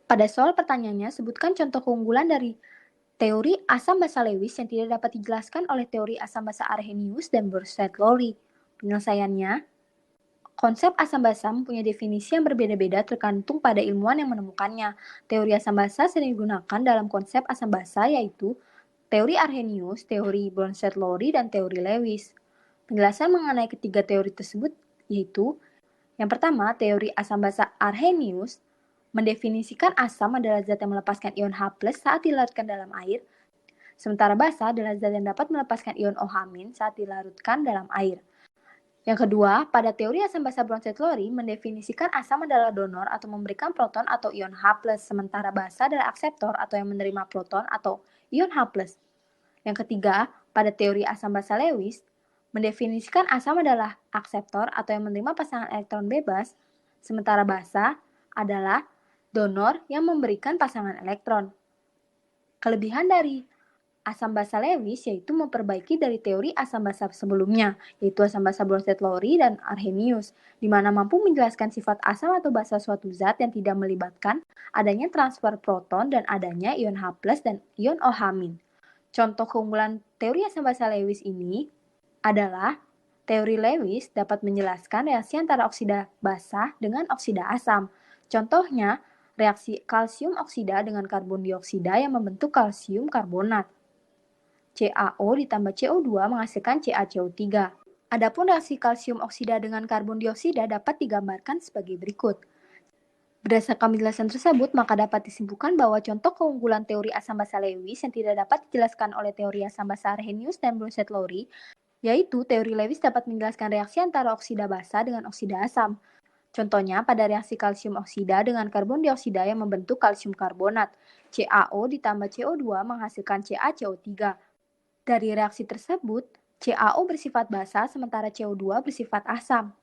Pada soal pertanyaannya, sebutkan contoh keunggulan dari teori asam basa Lewis yang tidak dapat dijelaskan oleh teori asam basa Arrhenius dan Bronsted-Lowry. Penyelesaiannya, konsep asam basa mempunyai definisi yang berbeda-beda tergantung pada ilmuwan yang menemukannya. Teori asam basa sering digunakan dalam konsep asam basa yaitu teori Arrhenius, teori Bronsted-Lowry, dan teori Lewis. Penjelasan mengenai ketiga teori tersebut yaitu yang pertama, teori asam basa Arrhenius mendefinisikan asam adalah zat yang melepaskan ion H+ saat dilarutkan dalam air, sementara basa adalah zat yang dapat melepaskan ion OH- saat dilarutkan dalam air. Yang kedua, pada teori asam basa Bronsted-Lowry mendefinisikan asam adalah donor atau memberikan proton atau ion H+, sementara basa adalah akseptor atau yang menerima proton atau ion H+. Yang ketiga, pada teori asam basa Lewis mendefinisikan asam adalah akseptor atau yang menerima pasangan elektron bebas, sementara basa adalah donor yang memberikan pasangan elektron. Kelebihan dari asam basa Lewis yaitu memperbaiki dari teori asam basa sebelumnya, yaitu asam basa Bronsted-Lowry dan Arrhenius, di mana mampu menjelaskan sifat asam atau basa suatu zat yang tidak melibatkan adanya transfer proton dan adanya ion H+ dan ion OH-. Contoh keunggulan teori asam basa Lewis ini adalah teori Lewis dapat menjelaskan reaksi antara oksida basa dengan oksida asam. Contohnya, reaksi kalsium oksida dengan karbon dioksida yang membentuk kalsium karbonat. CaO ditambah CO2 menghasilkan CaCO3. Adapun reaksi kalsium oksida dengan karbon dioksida dapat digambarkan sebagai berikut. Berdasarkan penjelasan tersebut, maka dapat disimpulkan bahwa contoh keunggulan teori asam basa Lewis yang tidak dapat dijelaskan oleh teori asam basa Arrhenius dan Bronsted-Lowry, yaitu teori Lewis dapat menjelaskan reaksi antara oksida basa dengan oksida asam. Contohnya pada reaksi kalsium oksida dengan karbon dioksida yang membentuk kalsium karbonat. CaO ditambah CO2 menghasilkan CaCO3. Dari reaksi tersebut, CaO bersifat basa sementara CO2 bersifat asam.